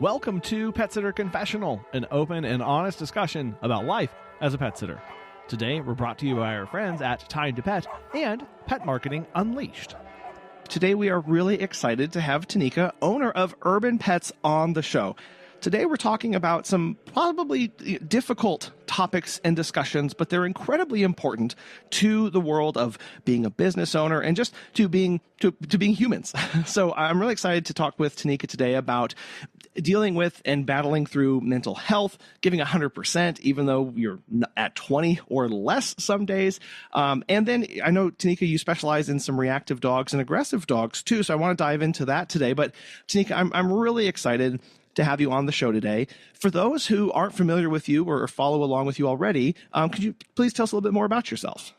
Welcome to Pet Sitter Confessional, an open and honest discussion about life as a pet sitter. Today, we're brought to you by our friends at Time to Pet and Pet Marketing Unleashed. Today, we are really excited to have Tanikka, owner of Urban Pets, on the show. Today, we're talking about some probably difficult topics and discussions, but they're incredibly important to the world of being a business owner and just to being humans. So I'm really excited to talk with Tanikka today about dealing with and battling through mental health, giving 100%, even though you're at 20 or less some days. And then I know, Tanikka, you specialize in some reactive dogs and aggressive dogs too. So I want to dive into that today. But Tanikka, I'm really excited to have you on the show today. For those who aren't familiar with you or follow along with you already, could you please tell us a little bit more about yourself?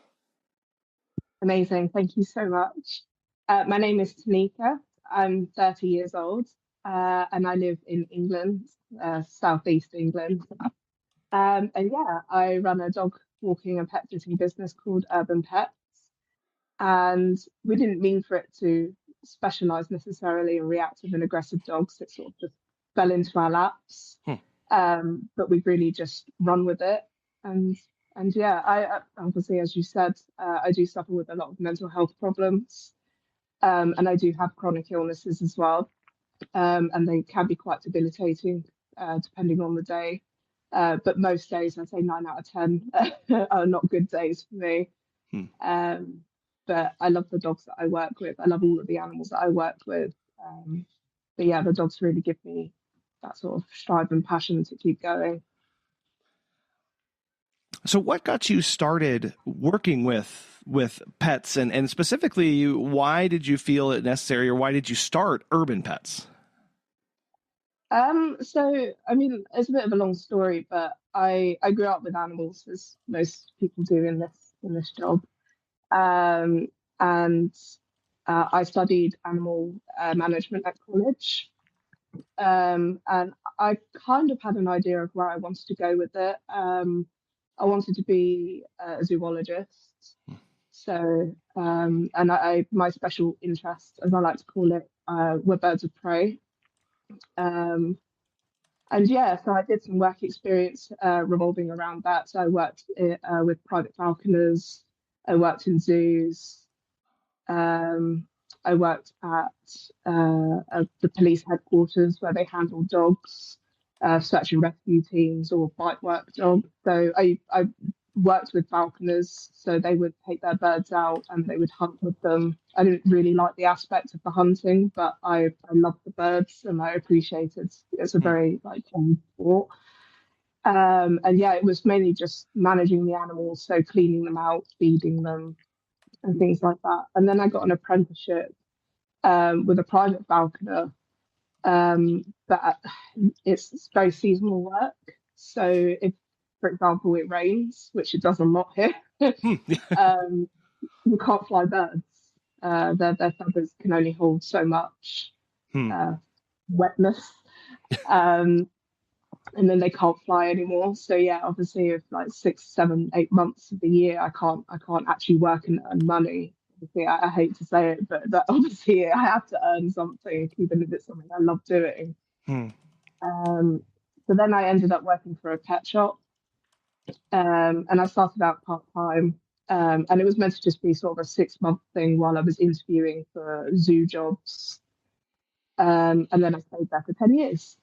Amazing. Thank you so much. My name is Tanikka. I'm 30 years old and I live in England, southeast England. And yeah, I run a dog walking and pet sitting business called Urban Pets. And we didn't mean for it to specialize necessarily in reactive and aggressive dogs. It sort of just fell into our laps. But we've really just run with it. And yeah, I obviously, as you said, I do suffer with a lot of mental health problems. And I do have chronic illnesses as well. And they can be quite debilitating, depending on the day. But most days, I'd say 9 out of 10 are not good days for me. But I love the dogs that I work with. I love all of the animals that I work with. But yeah, the dogs really give me that sort of strive and passion to keep going. So what got you started working with pets, and specifically, why did you feel it necessary, or why did you start Urban Pets? So I mean, it's a bit of a long story, but I grew up with animals, as most people do in this job. And I studied animal management at college. And I kind of had an idea of where I wanted to go with it. I wanted to be a zoologist. So, and my special interest, as I like to call it, were birds of prey. And yeah, so I did some work experience revolving around that. So I worked with private falconers. I worked in zoos. I worked at the police headquarters where they handle dogs, search and rescue teams, or bite work dogs. So I worked with falconers, so they would take their birds out and they would hunt with them. I didn't really like the aspect of the hunting, but I loved the birds and I appreciated it's a very fun sport. And yeah, it was mainly just managing the animals, so cleaning them out, feeding them, and things like that. And then I got an apprenticeship with a private falconer, but it's very seasonal work. So if, for example, it rains, which it does a lot here, you can't fly birds. Their feathers can only hold so much wetness. And then they can't fly anymore. So yeah, obviously, if like 6, 7, 8 months of the year, I can't actually work and earn money. Obviously, I hate to say it, but that obviously I have to earn something, even if it's something I love doing. So then I ended up working for a pet shop, and I started out part-time, and it was meant to just be sort of a 6-month thing while I was interviewing for zoo jobs. And then I stayed there for 10 years.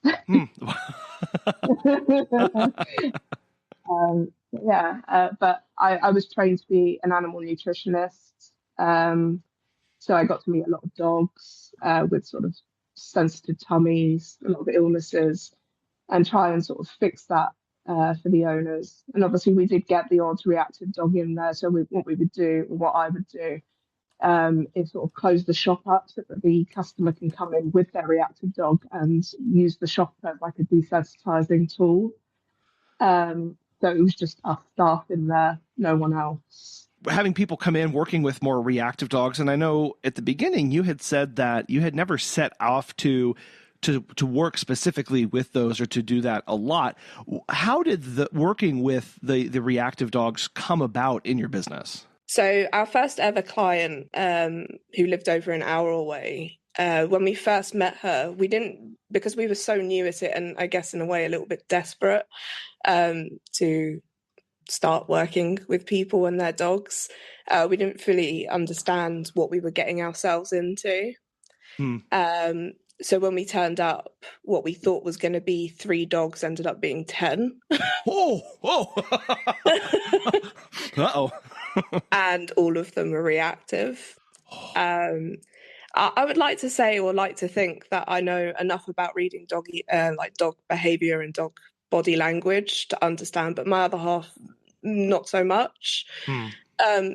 But I was trained to be an animal nutritionist. So I got to meet a lot of dogs with sort of sensitive tummies, a lot of illnesses, and try and sort of fix that for the owners. And obviously we did get the odd reactive dog in there. So what I would do, is sort of close the shop up so that the customer can come in with their reactive dog and use the shop as like a desensitizing tool. So it was just us staff in there, no one else. Having people come in working with more reactive dogs, and I know at the beginning you had said that you had never set off to work specifically with those or to do that a lot. How did the working with the reactive dogs come about in your business? So our first ever client, who lived over an hour away, when we first met her, we didn't because we were so new at it, and I guess in a way a little bit desperate to start working with people and their dogs, we didn't fully understand what we were getting ourselves into. So when we turned up, what we thought was going to be 3 dogs ended up being 10. Uh-oh. And all of them were reactive. I would like to say, or like to think, that I know enough about reading dog behavior and dog body language to understand, but my other half, not so much.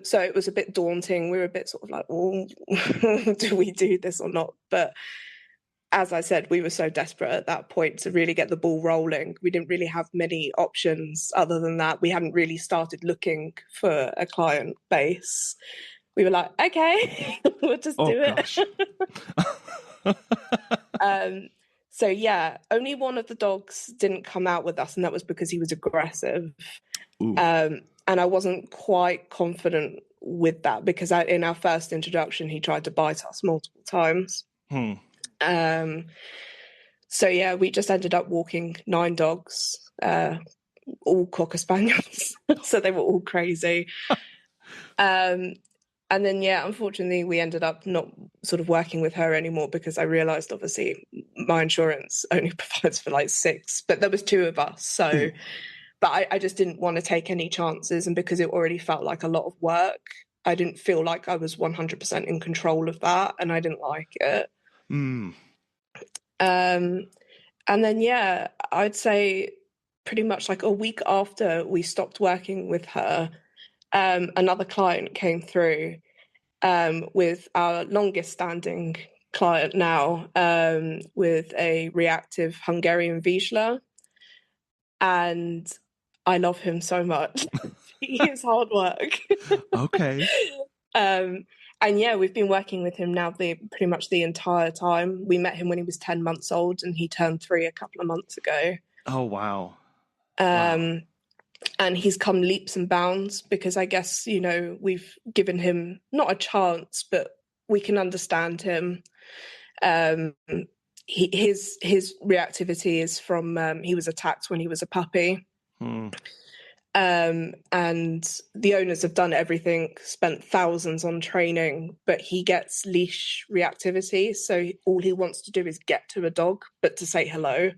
So it was a bit daunting. We were a bit sort of like, oh, do we do this or not? But as I said, we were so desperate at that point to really get the ball rolling. We didn't really have many options other than that. We hadn't really started looking for a client base. We were like, okay, we'll just do it. So yeah, only one of the dogs didn't come out with us, and that was because he was aggressive. And I wasn't quite confident with that because in our first introduction, he tried to bite us multiple times. So yeah, we just ended up walking 9 dogs, all Cocker Spaniels. So they were all crazy. And then, yeah, unfortunately, we ended up not sort of working with her anymore because I realised, obviously, my insurance only provides for like 6, but there was 2 of us. So, but I just didn't want to take any chances. And because it already felt like a lot of work, I didn't feel like I was 100% in control of that, and I didn't like it. And then, yeah, I'd say pretty much like a week after we stopped working with her, another client came through with our longest standing client now, with a reactive Hungarian Vizsla. And I love him so much. He is hard work. Okay. And yeah, we've been working with him now pretty much the entire time. We met him when he was 10 months old, and he turned 3 a couple of months ago. Oh, wow. And he's come leaps and bounds because I guess, you know, we've given him not a chance, but we can understand him. His reactivity is from he was attacked when he was a puppy. And the owners have done everything, spent thousands on training, but he gets leash reactivity. So all he wants to do is get to a dog, but to say hello.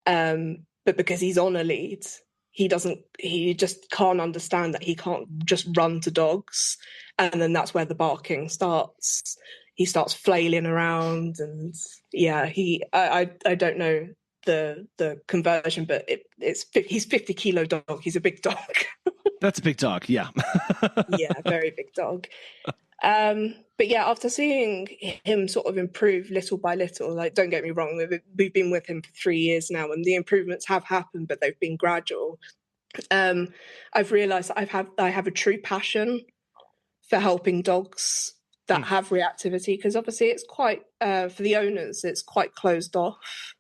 But because he's on a lead, he just can't understand that he can't just run to dogs. And then that's where the barking starts. He starts flailing around, and yeah, I don't know the conversion, but he's 50-kilo dog. He's a big dog. That's a big dog. Yeah. Yeah, very big dog. But yeah, after seeing him sort of improve little by little, like, don't get me wrong, we've been with him for 3 years now, and the improvements have happened, but they've been gradual. I've realised I have a true passion for helping dogs that have reactivity, because obviously it's quite for the owners, it's quite closed off.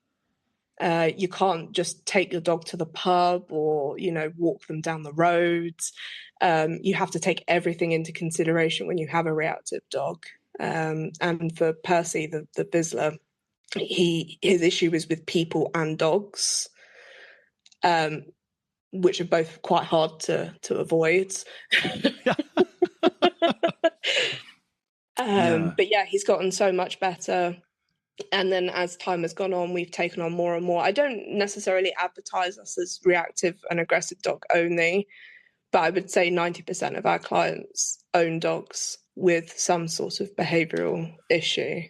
You can't just take your dog to the pub or, you know, walk them down the road. You have to take everything into consideration when you have a reactive dog. And for Percy, the Vizsla, his issue is with people and dogs, which are both quite hard to avoid. But yeah, he's gotten so much better. And then as time has gone on, we've taken on more and more. I don't necessarily advertise us as reactive and aggressive dog only, but I would say 90% of our clients own dogs with some sort of behavioral issue.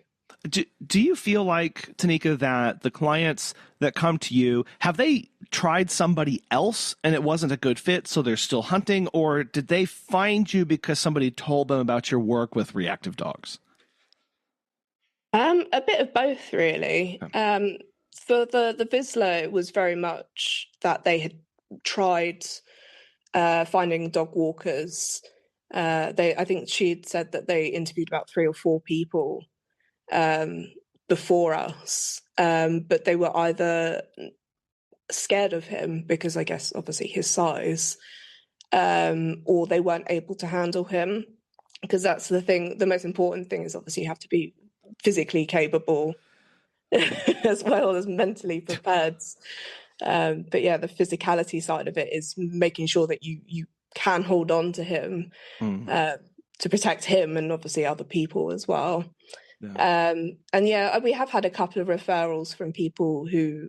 Do you feel like, Tanikka, that the clients that come to you, have they tried somebody else and it wasn't a good fit, so they're still hunting, or did they find you because somebody told them about your work with reactive dogs? A bit of both, really. For the Vizsla, it was very much that they had tried finding dog walkers. I think she'd said that they interviewed about 3 or 4 people before us, but they were either scared of him because I guess obviously his size, or they weren't able to handle him, because that's the thing. The most important thing is obviously you have to be physically capable as well as mentally prepared. But yeah, the physicality side of it is making sure that you can hold on to him to protect him and obviously other people as well. Yeah. And yeah, we have had a couple of referrals from people who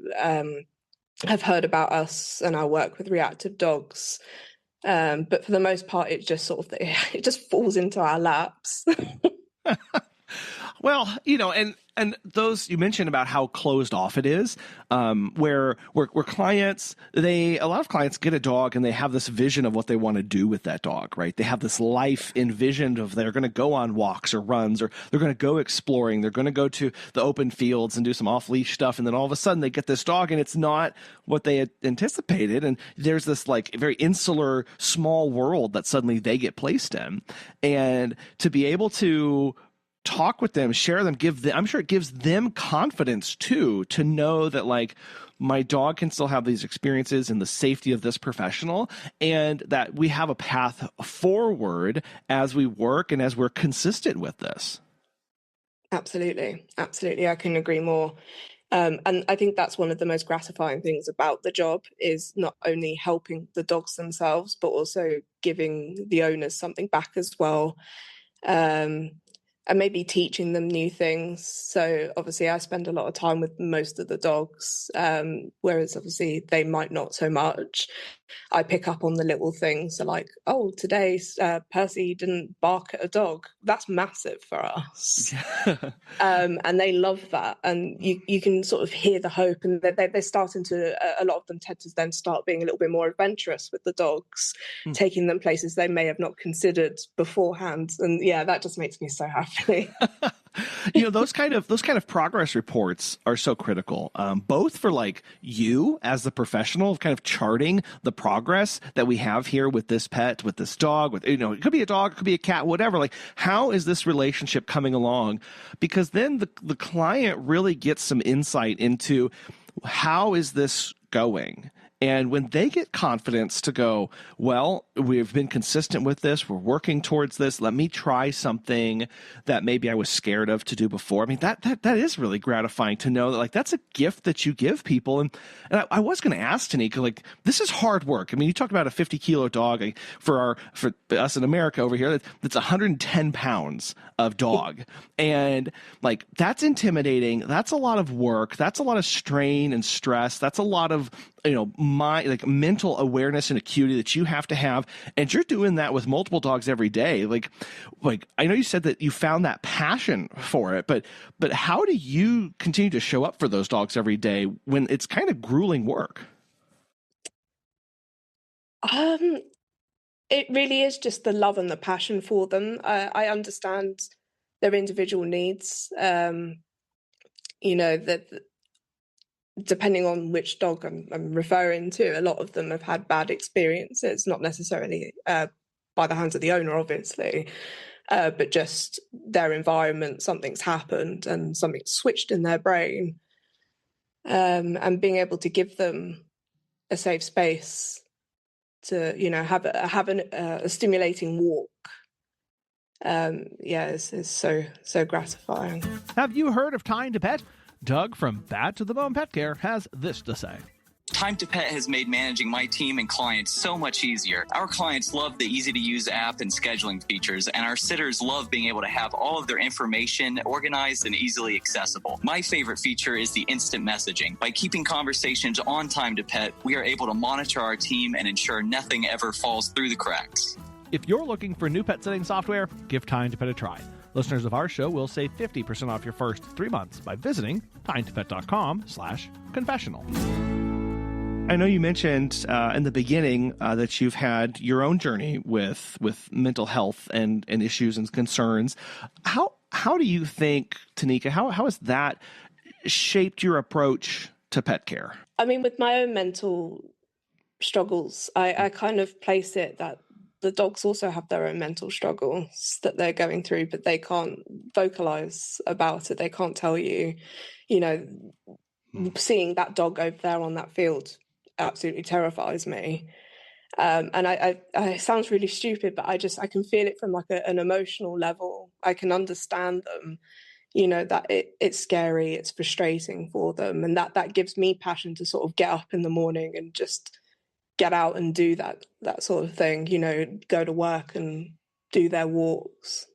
have heard about us and our work with reactive dogs. But for the most part, it just it just falls into our laps. Well, and those you mentioned about how closed off it is, where clients, a lot of clients get a dog and they have this vision of what they want to do with that dog, right? They have this life envisioned of they're going to go on walks or runs, or they're going to go exploring. They're going to go to the open fields and do some off leash stuff. And then all of a sudden they get this dog and it's not what they had anticipated. And there's this like very insular, small world that suddenly they get placed in. And to be able to talk with them, share them, I'm sure it gives them confidence too, to know that like my dog can still have these experiences in the safety of this professional, and that we have a path forward as we work and as we're consistent with this. Absolutely. I can agree more. And I think that's one of the most gratifying things about the job, is not only helping the dogs themselves, but also giving the owners something back as well. And maybe teaching them new things. So obviously I spend a lot of time with most of the dogs, whereas obviously they might not so much. I pick up on the little things. So like, oh, today Percy didn't bark at a dog. That's massive for us. And they love that. And you can sort of hear the hope, and they're starting to, a lot of them tend to then start being a little bit more adventurous with the dogs, taking them places they may have not considered beforehand. And yeah, that just makes me so happy. Those kind of progress reports are so critical, both for like you as the professional, kind of charting the progress that we have here with this pet, with this dog, with, it could be a dog, it could be a cat, whatever. Like, how is this relationship coming along? Because then the client really gets some insight into how is this going. And when they get confidence to go, well, we've been consistent with this, we're working towards this, let me try something that maybe I was scared of to do before. I mean, that is really gratifying to know that, like, that's a gift that you give people. And I was going to ask Tanikka, like, this is hard work. I mean, you talked about a 50-kilo dog. Like, for us in America over here, that's 110 pounds of dog. And like, that's intimidating. That's a lot of work. That's a lot of strain and stress. That's a lot of, mental awareness and acuity that you have to have. And you're doing that with multiple dogs every day. Like I know you said that you found that passion for it, but how do you continue to show up for those dogs every day when it's kind of grueling work? It really is just the love and the passion for them. I understand their individual needs. That depending on which dog I'm referring to, a lot of them have had bad experiences, not necessarily by the hands of the owner, obviously, but just their environment, something's happened and something's switched in their brain. And being able to give them a safe space to, have a stimulating walk. It's so gratifying. Have you heard of Time to Pet? Doug from Bad to the Bone Pet Care has this to say. Time to Pet has made managing my team and clients so much easier. Our clients love the easy-to-use app and scheduling features, and our sitters love being able to have all of their information organized and easily accessible. My favorite feature is the instant messaging. By keeping conversations on Time to Pet, we are able to monitor our team and ensure nothing ever falls through the cracks. If you're looking for new pet sitting software, give Time to Pet a try. Listeners of our show will save 50% off your first 3 months by visiting timetopet.com/confessional. I know you mentioned in the beginning that you've had your own journey with mental health and issues and concerns. How do you think, Tanikka, how has that shaped your approach to pet care? I mean, with my own mental struggles, I kind of place it that the dogs also have their own mental struggles that they're going through, but they can't vocalize about it. They can't tell you, seeing that dog over there on that field absolutely terrifies me. And I it sounds really stupid, but I can feel it from like an emotional level. I can understand them that it's scary, it's frustrating for them, and that gives me passion to sort of get up in the morning and just get out and do that sort of thing, go to work and do their walks.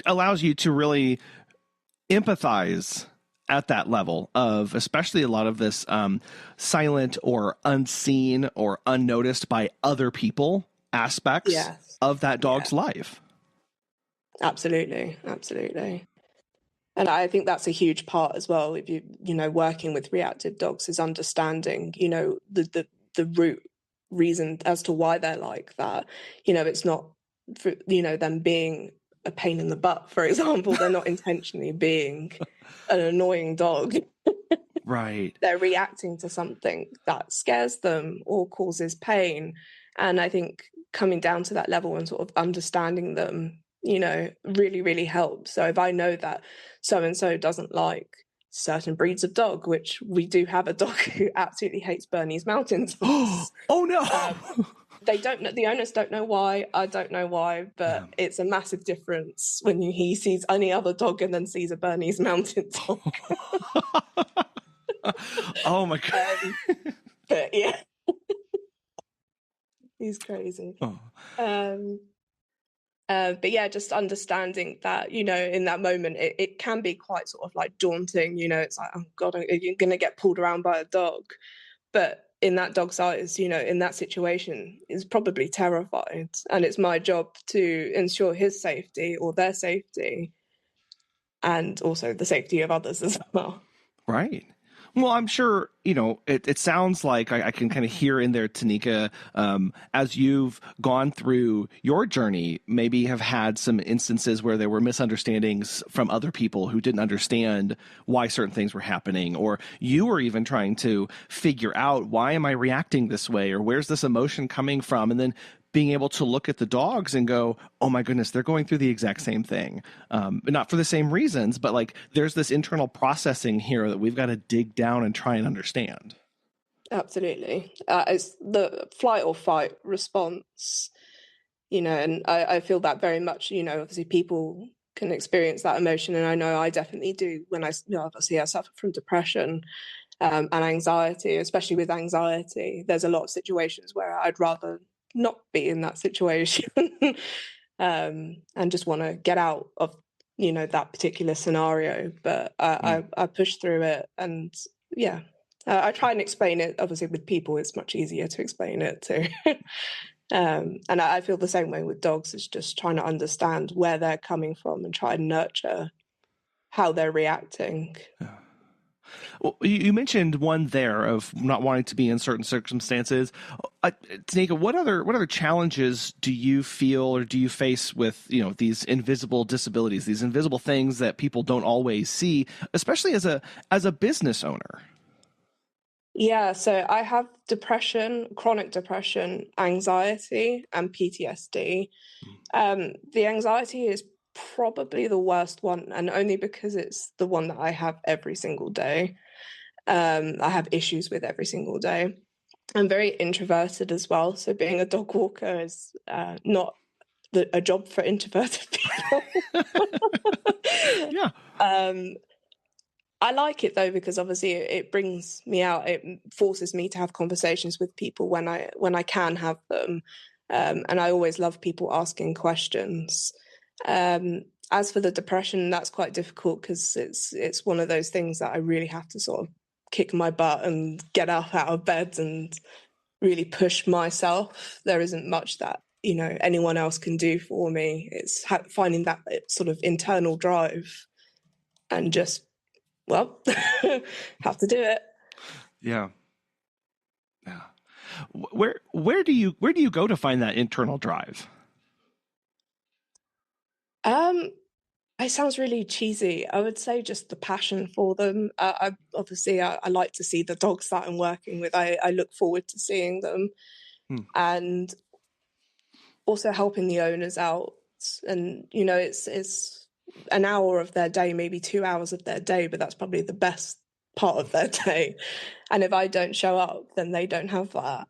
Allows you to really empathize at that level of, especially a lot of this silent or unseen or unnoticed by other people aspects of that dog's life. Absolutely. And I think that's a huge part as well. If working with reactive dogs is understanding, the root reason as to why they're like that. It's not, for, them being a pain in the butt, for example. They're not intentionally being an annoying dog. Right. They're reacting to something that scares them or causes pain. And I think coming down to that level and sort of understanding them, really, really helps. So if I know that so-and-so doesn't like certain breeds of dog, which we do have a dog who absolutely hates Bernese Mountain Dogs. Oh, no. They don't know, the owners don't know why. I don't know why, but it's a massive difference when he sees any other dog and then sees a Bernese Mountain Dog. Oh my God. But yeah, he's crazy. But yeah, just understanding that, in that moment, it can be quite sort of like daunting. It's like, oh God, you're going to get pulled around by a dog. But in that dog's eyes, in that situation, is probably terrified. And it's my job to ensure his safety or their safety, and also the safety of others as well. Right. Well, I'm sure, it sounds like I can kind of hear in there, Tanikka, as you've gone through your journey, maybe have had some instances where there were misunderstandings from other people who didn't understand why certain things were happening, or you were even trying to figure out, why am I reacting this way, or where's this emotion coming from? And then being able to look at the dogs and go, oh my goodness, they're going through the exact same thing. Not for the same reasons, but like there's this internal processing here that we've got to dig down and try and understand. Absolutely. It's the flight or fight response, and I feel that very much, obviously people can experience that emotion. And I know I definitely do when obviously I suffer from depression and anxiety, especially with anxiety. There's a lot of situations where I'd rather not be in that situation and just want to get out of that particular scenario, but I push through it. And I try and explain it. Obviously with people it's much easier to explain it to and I feel the same way with dogs. It's just trying to understand where they're coming from and try and nurture how they're reacting. Well, you mentioned one there of not wanting to be in certain circumstances. Tanikka, what other challenges do you feel or do you face with, these invisible disabilities, these invisible things that people don't always see, especially as a business owner? Yeah, so I have depression, chronic depression, anxiety, and PTSD. The anxiety is probably the worst one, and only because it's the one that I have every single day. I have issues with every single day. I'm very introverted as well, so being a dog walker is not a job for introverted people. Yeah. I like it though, because obviously it brings me out. It forces me to have conversations with people when I can have them, and I always love people asking questions. As for the depression, that's quite difficult because it's one of those things that I really have to sort of kick my butt and get up out of bed and really push myself. There isn't much that anyone else can do for me. It's finding that sort of internal drive and just have to do it. Yeah. Where do you go to find that internal drive? It sounds really cheesy. I would say just the passion for them. I like to see the dogs that I'm working with. I look forward to seeing them, and also helping the owners out. And it's an hour of their day, maybe 2 hours of their day, but that's probably the best part of their day. And if I don't show up, then they don't have that,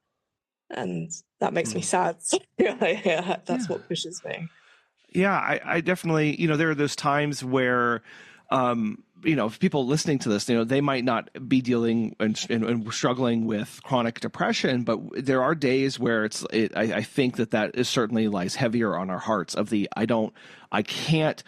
and that makes me sad. That's what pushes me. Yeah, I definitely, there are those times where, if people listening to this, they might not be dealing and struggling with chronic depression, but there are days where I think that is certainly lies heavier on our hearts of I can't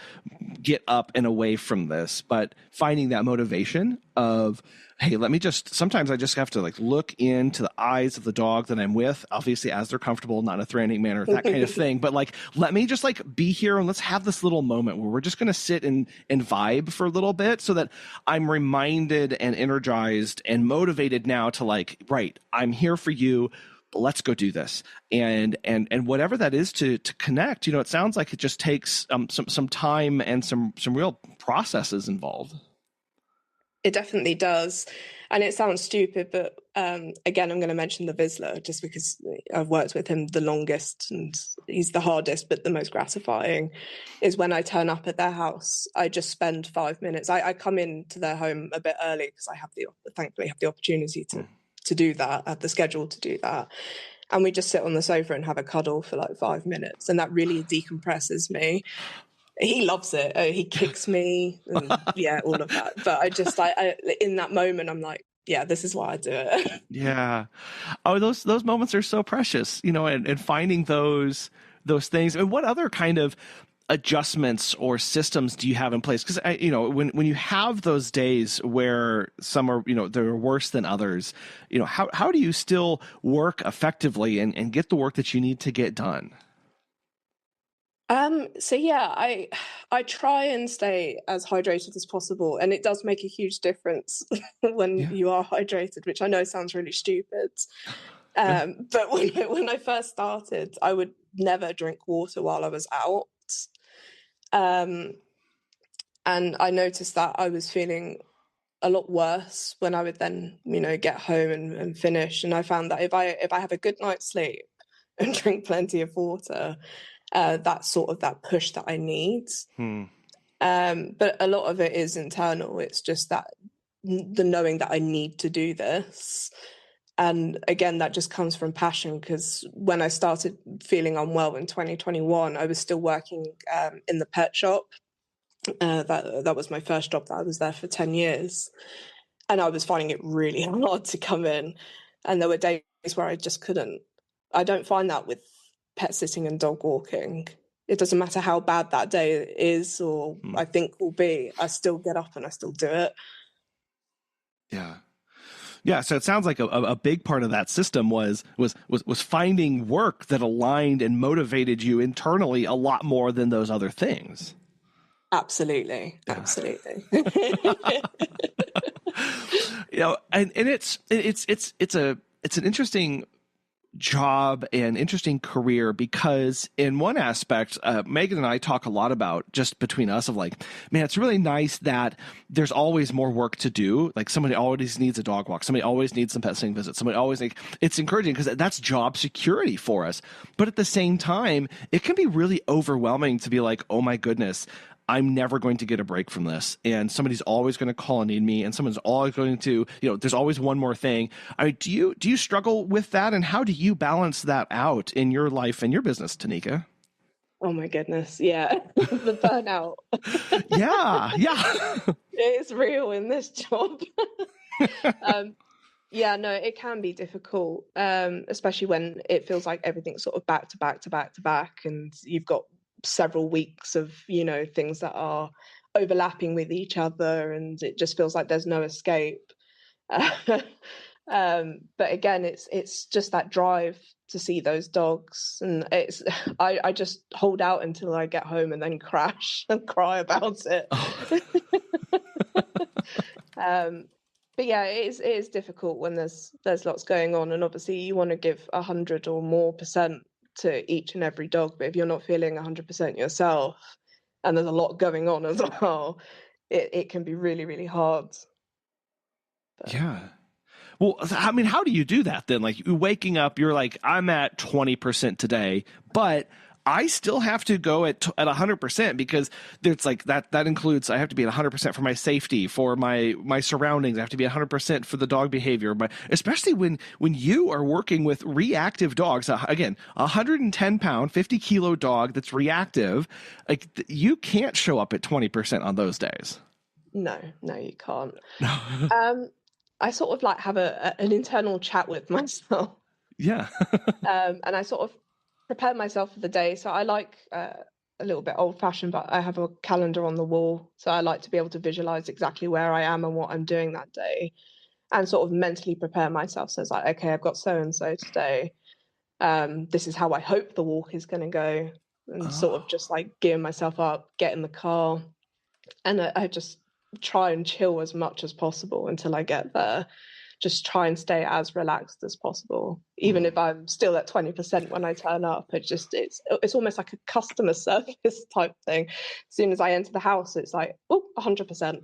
get up and away from this, but finding that motivation of, hey, sometimes I just have to look into the eyes of the dog that I'm with, obviously as they're comfortable, not in a threatening manner, that kind of thing. But let me just be here and let's have this little moment where we're just going to sit and vibe for a little bit so that I'm reminded and energized and motivated now to right, I'm here for you. Let's go do this. And whatever that is to connect, it sounds like it just takes some time and some real processes involved. It definitely does. And it sounds stupid, but again, I'm going to mention the Vizsla just because I've worked with him the longest and he's the hardest, but the most gratifying is when I turn up at their house. I just spend 5 minutes. I come into their home a bit early because I thankfully have the opportunity to do that, I have the schedule to do that. And we just sit on the sofa and have a cuddle for 5 minutes. And that really decompresses me. He loves it. He kicks me and all of that. But I in that moment, I'm like, yeah, this is why I do it. Yeah. Oh, those moments are so precious, and finding those things. And what other kind of adjustments or systems do you have in place? Because when you have those days where some are, they're worse than others, how do you still work effectively and get the work that you need to get done? I try and stay as hydrated as possible, and it does make a huge difference when you are hydrated, which I know sounds really stupid. But when I first started, I would never drink water while I was out. And I noticed that I was feeling a lot worse when I would then, get home and finish. And I found that if I have a good night's sleep and drink plenty of water, that's sort of that push that I need. But a lot of it is internal. It's just that the knowing that I need to do this. And again, that just comes from passion, because when I started feeling unwell in 2021, I was still working in the pet shop. That was my first job. That I was there for 10 years. And I was finding it really hard to come in. And there were days where I just couldn't. I don't find that with pet sitting and dog walking. It doesn't matter how bad that day is or I think will be, I still get up and I still do it. Yeah. So it sounds like a big part of that system was finding work that aligned and motivated you internally a lot more than those other things. Absolutely. Yeah. Absolutely. And it's an interesting job and interesting career, because in one aspect, Megan and I talk a lot about, just between us, of man, it's really nice that there's always more work to do. Somebody always needs a dog walk. Somebody always needs some pet sitting visits. Somebody always it's encouraging because that's job security for us. But at the same time, it can be really overwhelming to be oh my goodness, I'm never going to get a break from this. And somebody's always going to call and need me. And someone's always going to, there's always one more thing. I mean, do you struggle with that? And how do you balance that out in your life and your business, Tanikka? Oh my goodness. Yeah. The burnout. Yeah. It's real in this job. No, it can be difficult, especially when it feels like everything's sort of back to back to back to back. And you've got several weeks of things that are overlapping with each other, and it just feels like there's no escape. But again, it's just that drive to see those dogs, and I just hold out until I get home and then crash and cry about it. But yeah, it is difficult when there's lots going on, and obviously you want to give 100 or more % to each and every dog, but if you're not feeling 100% yourself and there's a lot going on as well, it can be really, really hard. But... Yeah. Well, I mean, how do you do that then? Waking up, you're I'm at 20% today, but I still have to go at 100% because it's like that includes, I have to be at 100% for my safety, for my surroundings. I have to be 100% for the dog behavior, but especially when you are working with reactive dogs, again, 110 pound, 50 kilo dog that's reactive, like you can't show up at 20% on those days. No, you can't. I sort of like have an internal chat with myself. Yeah. And I sort of prepare myself for the day. So I like a little bit old fashioned, but I have a calendar on the wall. So I like to be able to visualize exactly where I am and what I'm doing that day and sort of mentally prepare myself. So it's like, okay, I've got so-and-so today. This is how I hope the walk is going to go, and sort of just like gear myself up, get in the car. And I just try and chill as much as possible until I get there. Just try and stay as relaxed as possible, even if I'm still at 20% when I turn up. It's almost like a customer service type thing. As soon as I enter the house, it's like, 100%.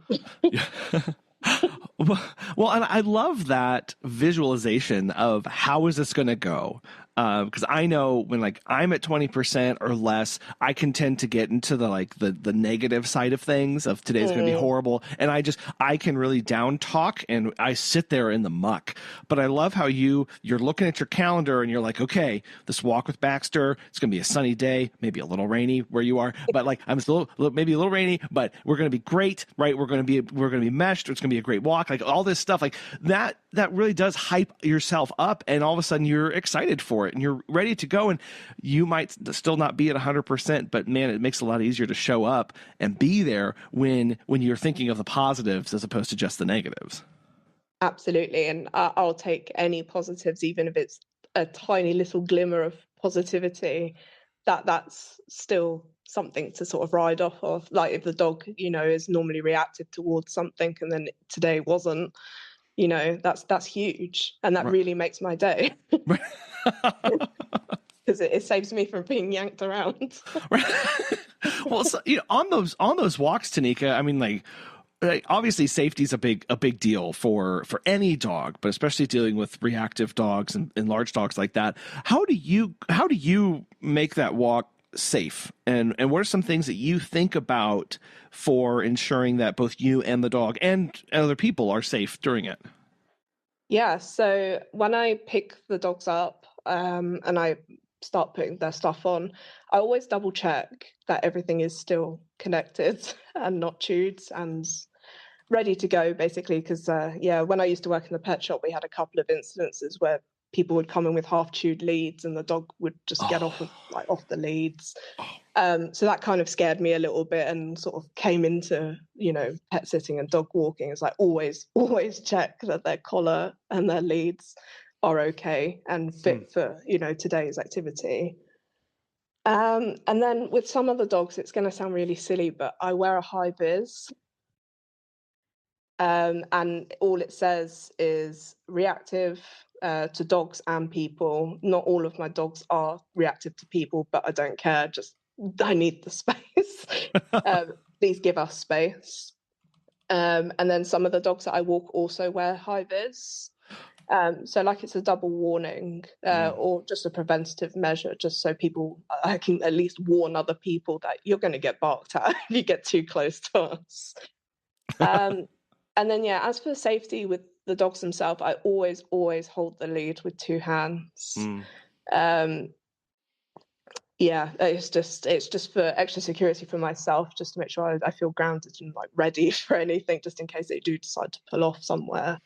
Well, and I love that visualization of how is this going to go? Because I know when like I'm at 20% or less, I can tend to get into the negative side of things of today's going to be horrible. And I can really down talk and I sit there in the muck. But I love how you're looking at your calendar and you're like, okay, this walk with Baxter, it's going to be a sunny day, maybe a little rainy where you are, but like I'm still maybe a little rainy, but we're going to be great, right? We're going to be meshed. It's going to be a great walk. Like all this stuff like that really does hype yourself up. And all of a sudden you're excited for it and you're ready to go, and you might still not be at 100%, but man, it makes it a lot easier to show up and be there when you're thinking of the positives as opposed to just the negatives. Absolutely. And I'll take any positives, even if it's a tiny little glimmer of positivity, that's still something to sort of ride off of. Like if the dog, is normally reactive towards something and then today wasn't, that's huge. And that really makes my day. Because it saves me from being yanked around. Well, so, on those walks, Tanikka, I mean, like obviously safety is a big deal for any dog, but especially dealing with reactive dogs and large dogs like that. How do you make that walk safe? And what are some things that you think about for ensuring that both you and the dog and other people are safe during it? Yeah, so when I pick the dogs up and I start putting their stuff on, I always double check that everything is still connected and not chewed and ready to go, basically. Because when I used to work in the pet shop, we had a couple of incidences where people would come in with half chewed leads and the dog would just get off the leads. So that kind of scared me a little bit and sort of came into, pet sitting and dog walking. It's like always check that their collar and their leads are okay and fit for, today's activity. And then with some of the dogs, it's going to sound really silly, but I wear a high vis. And all it says is reactive to dogs and people. Not all of my dogs are reactive to people, but I don't care. Just I need the space. Please give us space. And then some of the dogs that I walk also wear high vis. So like it's a double warning or just a preventative measure, just so I can at least warn other people that you're going to get barked at if you get too close to us. And then, as for safety with the dogs themselves, I always hold the lead with two hands. It's just for extra security for myself, just to make sure I feel grounded and like ready for anything, just in case they do decide to pull off somewhere.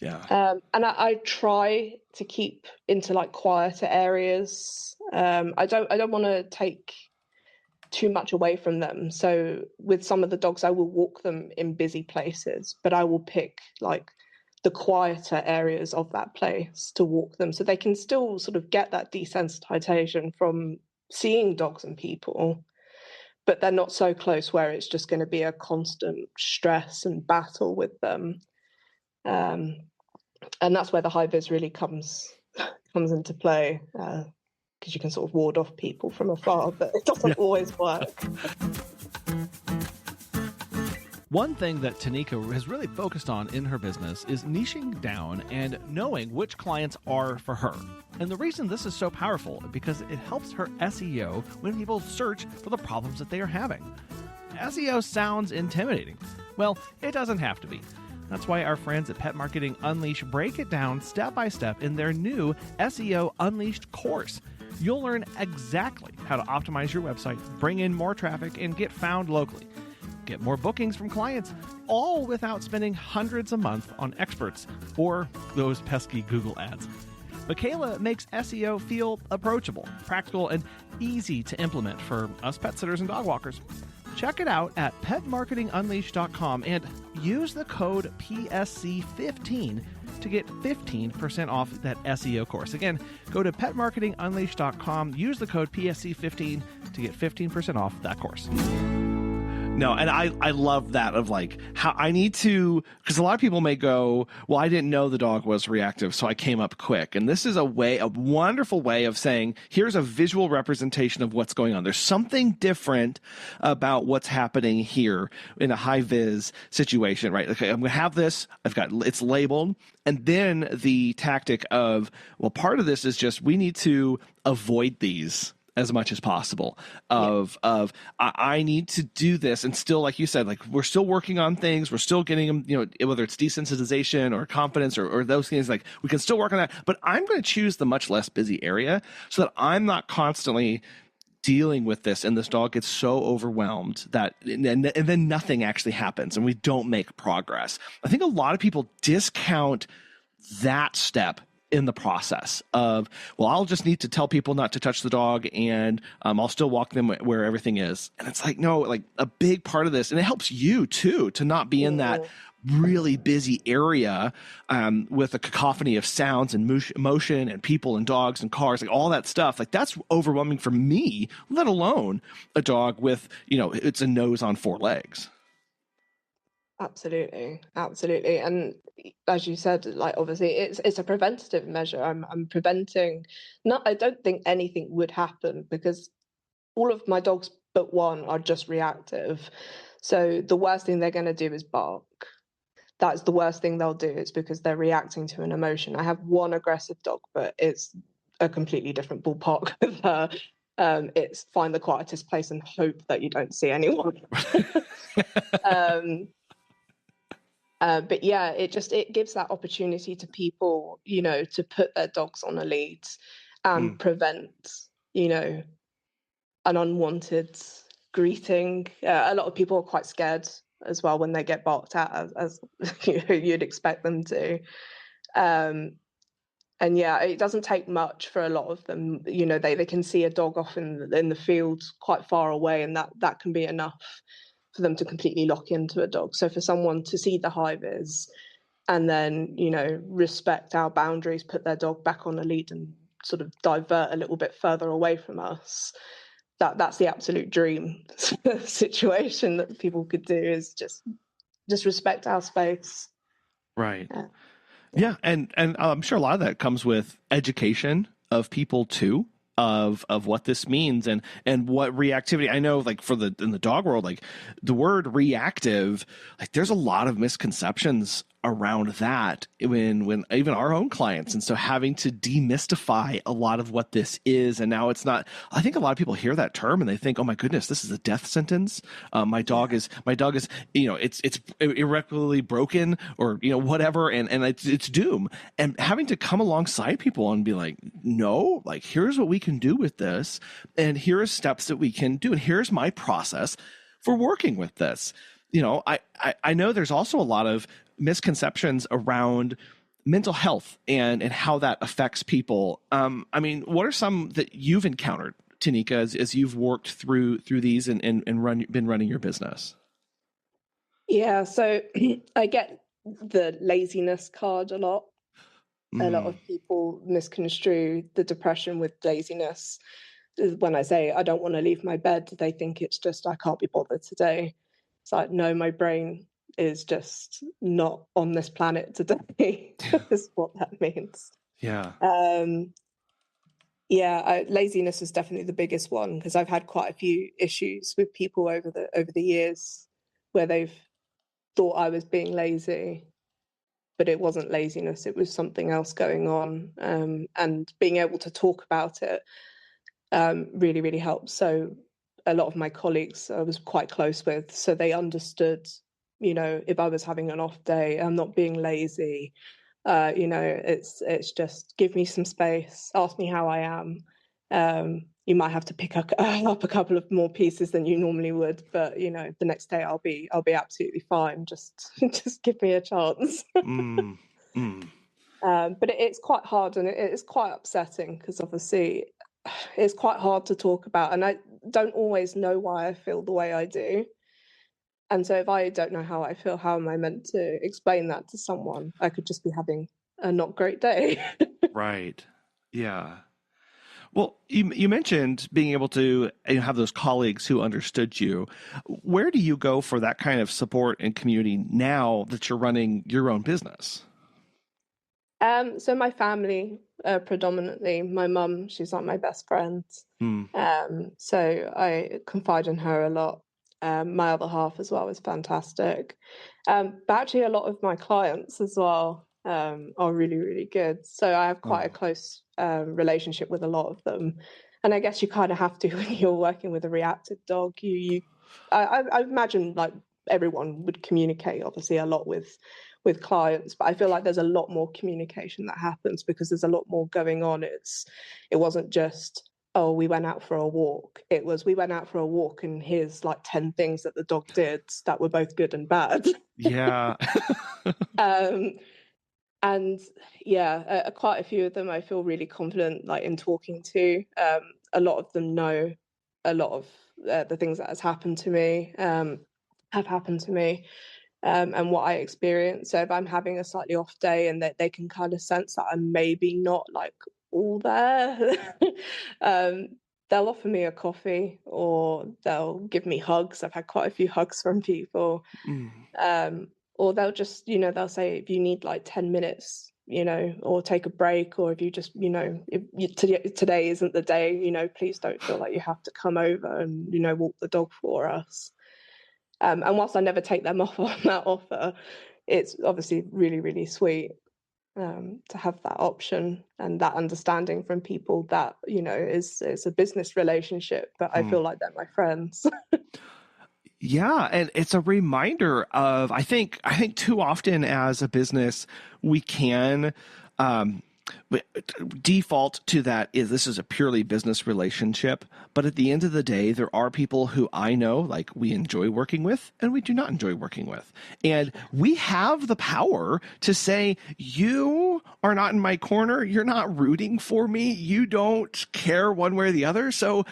Yeah. And I try to keep into like quieter areas. I don't want to take too much away from them. So with some of the dogs, I will walk them in busy places, but I will pick like the quieter areas of that place to walk them so they can still sort of get that desensitization from seeing dogs and people, but they're not so close where it's just going to be a constant stress and battle with them. And that's where the high vis really comes into play. Because you can sort of ward off people from afar, but it doesn't always work. One thing that Tanikka has really focused on in her business is niching down and knowing which clients are for her. And the reason this is so powerful is because it helps her SEO when people search for the problems that they are having. SEO sounds intimidating. Well, it doesn't have to be. That's why our friends at Pet Marketing Unleashed break it down step by step in their new SEO Unleashed course. You'll learn exactly how to optimize your website, bring in more traffic, and get found locally. Get more bookings from clients, all without spending hundreds a month on experts or those pesky Google ads. Michaela makes SEO feel approachable, practical, and easy to implement for us pet sitters and dog walkers. Check it out at petmarketingunleashed.com and use the code PSC15 to get 15% off that SEO course. Again, go to petmarketingunleashed.com, use the code PSC15 to get 15% off that course. No, and I love that of like how I need to, because a lot of people may go, well, I didn't know the dog was reactive, so I came up quick. And this is a wonderful way of saying, here's a visual representation of what's going on. There's something different about what's happening here in a high vis situation, right? Okay, I'm going to have this, it's labeled. And then the tactic of, well, part of this is just, we need to avoid these as much as possible I need to do this. And still, like you said, like we're still working on things. We're still getting them, whether it's desensitization or confidence or those things, like we can still work on that, but I'm going to choose the much less busy area so that I'm not constantly dealing with this. And this dog gets so overwhelmed that, and then nothing actually happens and we don't make progress. I think a lot of people discount that step in the process of, well, I'll just need to tell people not to touch the dog and I'll still walk them where everything is. And it's like, no, like a big part of this, and it helps you too, to not be in that really busy area with a cacophony of sounds and motion and people and dogs and cars, like all that stuff. Like that's overwhelming for me, let alone a dog with, it's a nose on four legs. Absolutely. And as you said, like obviously it's a preventative measure. I'm preventing, I don't think anything would happen because all of my dogs but one are just reactive. So the worst thing they're going to do is bark. That's the worst thing they'll do. It's because they're reacting to an emotion. I have one aggressive dog, but it's a completely different ballpark with her. It's find the quietest place and hope that you don't see anyone. But yeah, it gives that opportunity to people, to put their dogs on a lead and prevent, an unwanted greeting. A lot of people are quite scared as well when they get barked at, as you'd expect them to. And yeah, it doesn't take much for a lot of them. They can see a dog off in the field quite far away, and that can be enough for them to completely lock into a dog. So for someone to see the high vis and then, respect our boundaries, put their dog back on a lead and sort of divert a little bit further away from us, that's the absolute dream situation that people could do, is just respect our space. Right. Yeah. And I'm sure a lot of that comes with education of people too. Of what this means and what reactivity. I know, like in the dog world, like the word reactive, like there's a lot of misconceptions around that when even our own clients. And so having to demystify a lot of what this is. And now it's not, I think a lot of people hear that term and they think, oh my goodness, this is a death sentence. My dog is, it's irreparably broken or, whatever. And it's doom. And having to come alongside people and be like, no, like here's what we can do with this. And here are steps that we can do. And here's my process for working with this. I know there's also a lot of misconceptions around mental health and how that affects people. What are some that you've encountered, Tanikka, as you've worked through these and been running your business? Yeah, so I get the laziness card a lot. A lot of people misconstrue the depression with laziness. When I say I don't want to leave my bed, they think it's just I can't be bothered today. It's like, no, my brain is just not on this planet today. Is what that means. Yeah. Laziness is definitely the biggest one, because I've had quite a few issues with people over the years where they've thought I was being lazy, but it wasn't laziness, it was something else going on. And being able to talk about it really, really helped. So a lot of my colleagues I was quite close with, so they understood, if I was having an off day, I'm not being lazy. It's just give me some space, ask me how I am. You might have to pick up a couple of more pieces than you normally would, but the next day I'll be absolutely fine. Just just give me a chance. But it's quite hard, and it's quite upsetting because obviously it's quite hard to talk about, and I don't always know why I feel the way I do. And so if I don't know how I feel, how am I meant to explain that to someone? I could just be having a not great day. Right. Yeah. Well, you mentioned being able to have those colleagues who understood you. Where do you go for that kind of support and community now that you're running your own business? So my family, predominantly, my mum, she's like my best friend. So I confide in her a lot. My other half as well is fantastic. But actually a lot of my clients as well are really, really good. So I have quite a close relationship with a lot of them. And I guess you kind of have to when you're working with a reactive dog. I imagine like everyone would communicate obviously a lot with clients, but I feel like there's a lot more communication that happens because there's a lot more going on. It wasn't just, oh, we went out for a walk. It was, we went out for a walk and here's like 10 things that the dog did that were both good and bad. Yeah. And yeah, quite a few of them I feel really confident like in talking to. A lot of them know a lot of the things that have happened to me. And what I experience. So if I'm having a slightly off day and that they can kind of sense that I'm maybe not like all there, they'll offer me a coffee or they'll give me hugs. I've had quite a few hugs from people. Or they'll just, they'll say, if you need like 10 minutes, or take a break, or if you just, today isn't the day, please don't feel like you have to come over and, walk the dog for us. And whilst I never take them off on that offer, it's obviously really, really sweet to have that option and that understanding from people that, it's a business relationship, but I feel like they're my friends. Yeah, and it's a reminder of I think too often as a business we can default to that this is a purely business relationship, but at the end of the day there are people who I know like we enjoy working with and we do not enjoy working with, and we have the power to say you are not in my corner, you're not rooting for me, you don't care one way or the other, so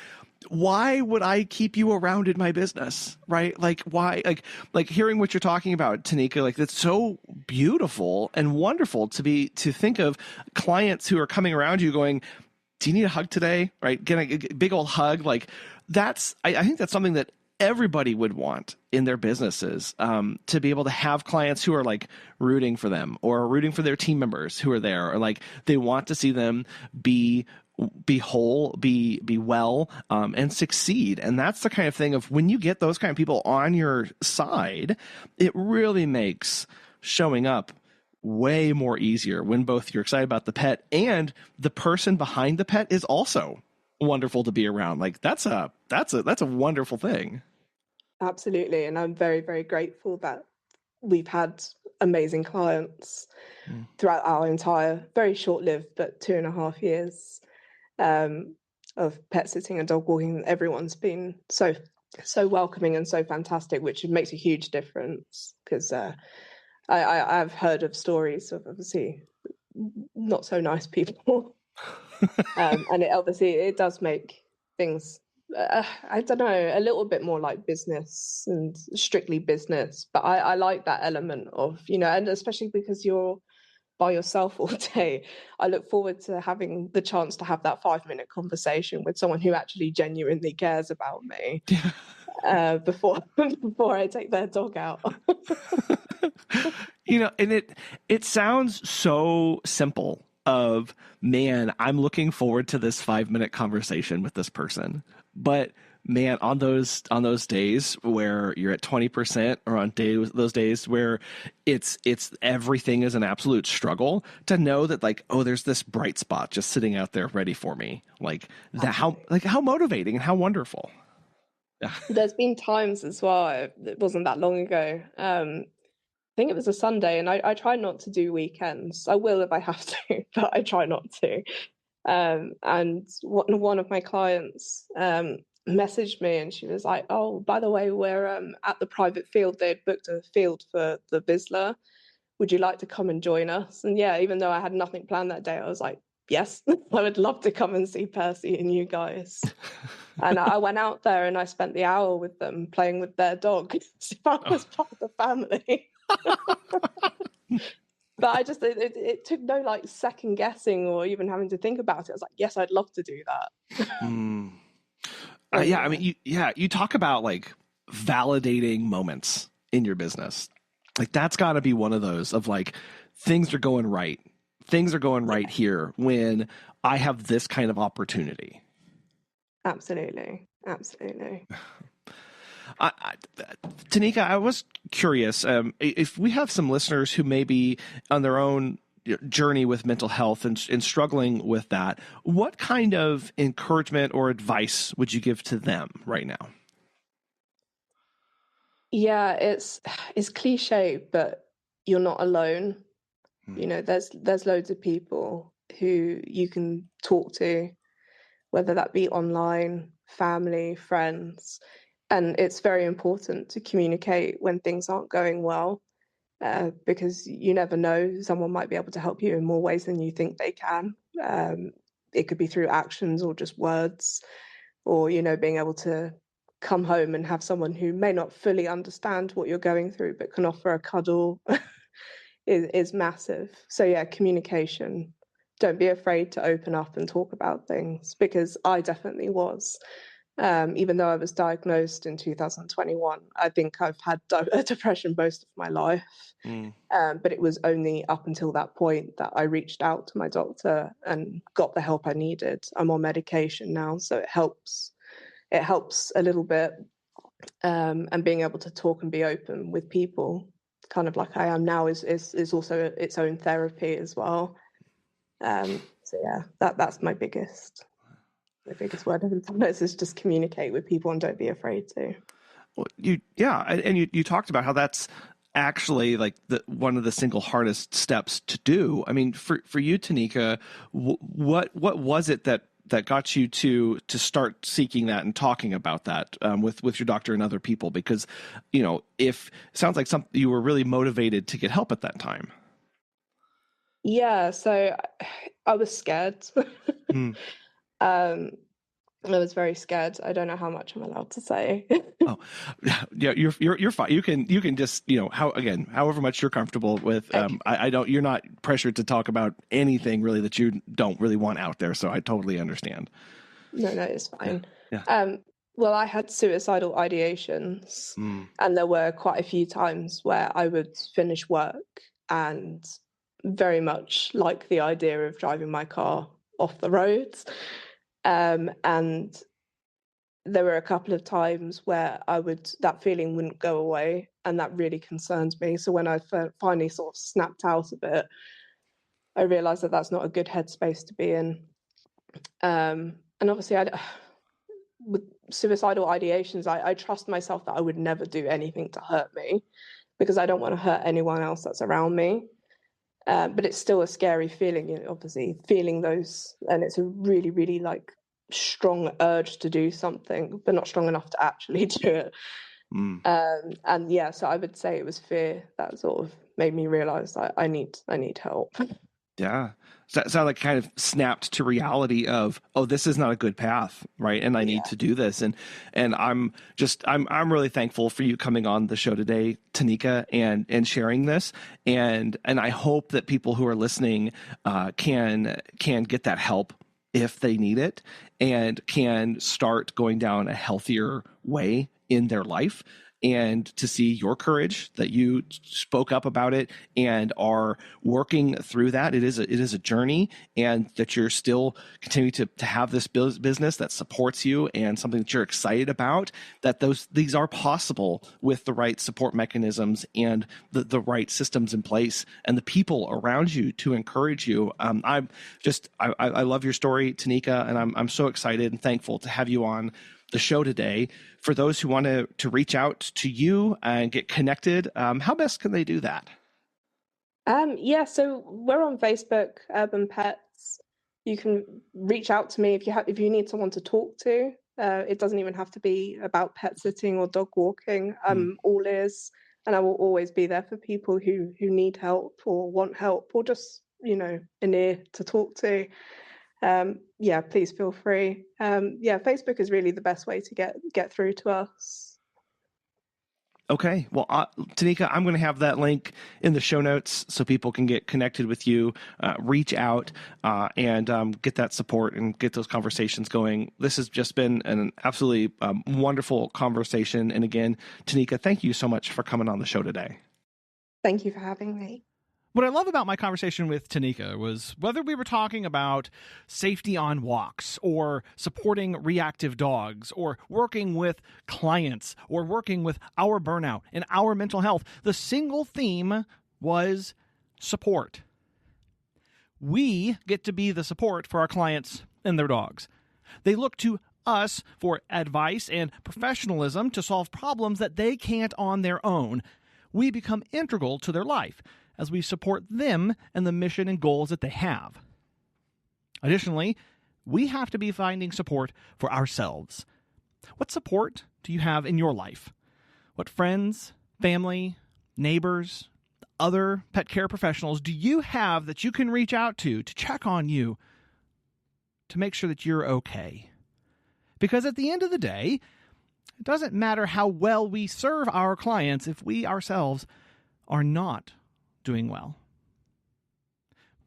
why would I keep you around in my business, right? Like why, like hearing what you're talking about, Tanikka, like that's so beautiful and wonderful to think of clients who are coming around you going, do you need a hug today? Right? Getting a big old hug. Like I think that's something that everybody would want in their businesses, to be able to have clients who are like rooting for them or rooting for their team members who are there, or like they want to see them be whole, be well, and succeed. And that's the kind of thing of when you get those kind of people on your side, it really makes showing up way more easier when both you're excited about the pet and the person behind the pet is also wonderful to be around. Like that's a wonderful thing. Absolutely. And I'm very, very grateful that we've had amazing clients throughout our entire, very short-lived, but 2.5 years of pet sitting and dog walking. Everyone's been so welcoming and so fantastic, which makes a huge difference because I've heard of stories of obviously not so nice people. And it does make things, I don't know, a little bit more like business and strictly business. But I like that element of, and especially because you're by yourself all day, I look forward to having the chance to have that 5-minute conversation with someone who actually genuinely cares about me before I take their dog out. And it sounds so simple of, man, I'm looking forward to this 5-minute conversation with this person. But man, on those days where you're at 20%, or on those days where it's everything is an absolute struggle, to know that like, oh, there's this bright spot just sitting out there ready for me, like that, how motivating and how wonderful. Yeah. There's been times as well, it wasn't that long ago, I think it was a Sunday, and I try not to do weekends. I will if I have to, but I try not to. And one of my clients messaged me, and she was like, "Oh, by the way, we're at the private field. They'd booked a field for the Bizzler. Would you like to come and join us?" And yeah, even though I had nothing planned that day, I was like, "Yes, I would love to come and see Percy and you guys." And I went out there and I spent the hour with them playing with their dog. So I was part of the family. But I just, it took no like second guessing or even having to think about it. I was like, yes, I'd love to do that. Yeah, I mean, you talk about like validating moments in your business. Like that's got to be one of those of like, things are going right. Things are going right here when I have this kind of opportunity. Absolutely. Tanikka, I was curious if we have some listeners who may be on their own journey with mental health and struggling with that, what kind of encouragement or advice would you give to them right now? Yeah, it's cliche, but you're not alone. You know, there's loads of people who you can talk to, whether that be online, family, friends. And it's very important to communicate when things aren't going well, because you never know, someone might be able to help you in more ways than you think they can. It could be through actions or just words, or, you know, being able to come home and have someone who may not fully understand what you're going through, but can offer a cuddle is massive. So yeah, communication. Don't be afraid to open up and talk about things, because I definitely was. Even though I was diagnosed in 2021, I think I've had depression most of my life. But it was only up until that point that I reached out to my doctor and got the help I needed. I'm on medication now, so it helps. It helps a little bit. And being able to talk and be open with people, kind of like I am now, is also its own therapy as well. So yeah, that's my biggest word of advice is just communicate with people and don't be afraid to. Well, you talked about how that's actually like one of the single hardest steps to do. I mean, for you, Tanikka, what was it that got you to start seeking that and talking about that with your doctor and other people? Because, you know, if it sounds like you were really motivated to get help at that time. Yeah, so I was scared. I was very scared. I don't know how much I'm allowed to say. Oh, yeah, you're fine. You can just, you know, however much you're comfortable with. You're not pressured to talk about anything really that you don't really want out there. So I totally understand. No, it's fine. Yeah. Well, I had suicidal ideations, and there were quite a few times where I would finish work and very much like the idea of driving my car off the roads. And there were a couple of times where that feeling wouldn't go away, and that really concerns me. So when I finally sort of snapped out of it, I realized that that's not a good headspace to be in. And obviously, with suicidal ideations, I trust myself that I would never do anything to hurt me, because I don't want to hurt anyone else that's around me. But it's still a scary feeling, you know, obviously, feeling those, and it's a really, really like strong urge to do something, but not strong enough to actually do it. And yeah, so I would say it was fear that sort of made me realize that I need help. Yeah. So that sounded like kind of snapped to reality of, oh, this is not a good path, right? And I need to do this. And I'm really thankful for you coming on the show today, Tanikka, and sharing this. And I hope that people who are listening can get that help if they need it, and can start going down a healthier way in their life. and to see your courage that you spoke up about it and are working through that. It is a journey, and that you're still continuing to have this business that supports you and something that you're excited about, that these are possible with the right support mechanisms and the right systems in place and the people around you to encourage you. I love your story, Tanikka, and I'm so excited and thankful to have you on the show today. For those who want to reach out to you and get connected, how best can they do that? So we're on Facebook, Urban Pets. You can reach out to me if you need someone to talk to. It doesn't even have to be about pet sitting or dog walking. I'm all ears, and I will always be there for people who need help or want help, or just an ear to talk to. Please feel free. Facebook is really the best way to get through to us. Okay. Well, Tanikka, I'm going to have that link in the show notes so people can get connected with you, reach out, and get that support and get those conversations going. This has just been an absolutely wonderful conversation. And again, Tanikka, thank you so much for coming on the show today. Thank you for having me. What I love about my conversation with Tanikka was whether we were talking about safety on walks or supporting reactive dogs or working with clients or working with our burnout and our mental health, the single theme was support. We get to be the support for our clients and their dogs. They look to us for advice and professionalism to solve problems that they can't on their own. We become integral to their life as we support them and the mission and goals that they have. Additionally, we have to be finding support for ourselves. What support do you have in your life? What friends, family, neighbors, other pet care professionals do you have that you can reach out to check on you, to make sure that you're okay? Because at the end of the day, it doesn't matter how well we serve our clients if we ourselves are not doing well.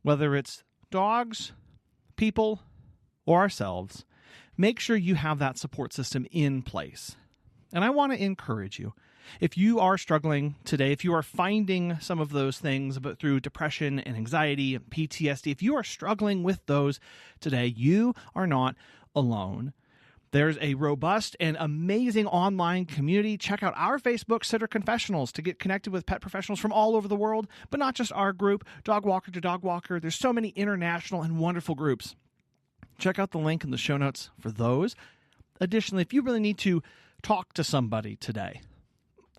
Whether it's dogs, people, or ourselves, make sure you have that support system in place. And I want to encourage you, if you are struggling today, if you are finding some of those things but through depression and anxiety and PTSD, if you are struggling with those today, you are not alone. There's a robust and amazing online community. Check out our Facebook, Sitter Confessionals, to get connected with pet professionals from all over the world, but not just our group, Dog Walker to Dog Walker. There's so many international and wonderful groups. Check out the link in the show notes for those. Additionally, if you really need to talk to somebody today,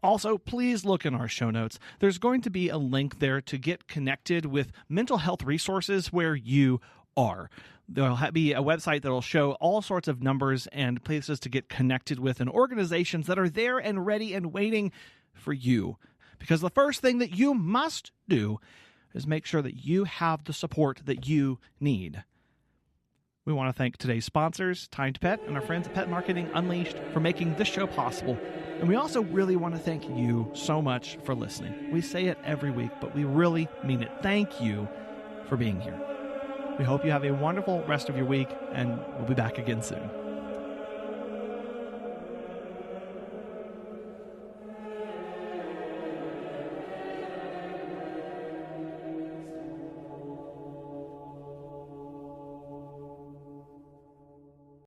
also, please look in our show notes. There's going to be a link there to get connected with mental health resources where you are. There'll be a website that will show all sorts of numbers and places to get connected with and organizations that are there and ready and waiting for you. Because the first thing that you must do is make sure that you have the support that you need. We want to thank today's sponsors, Time to Pet, and our friends at Pet Marketing Unleashed for making this show possible. And we also really want to thank you so much for listening. We say it every week, but we really mean it. Thank you for being here. We hope you have a wonderful rest of your week, and we'll be back again soon.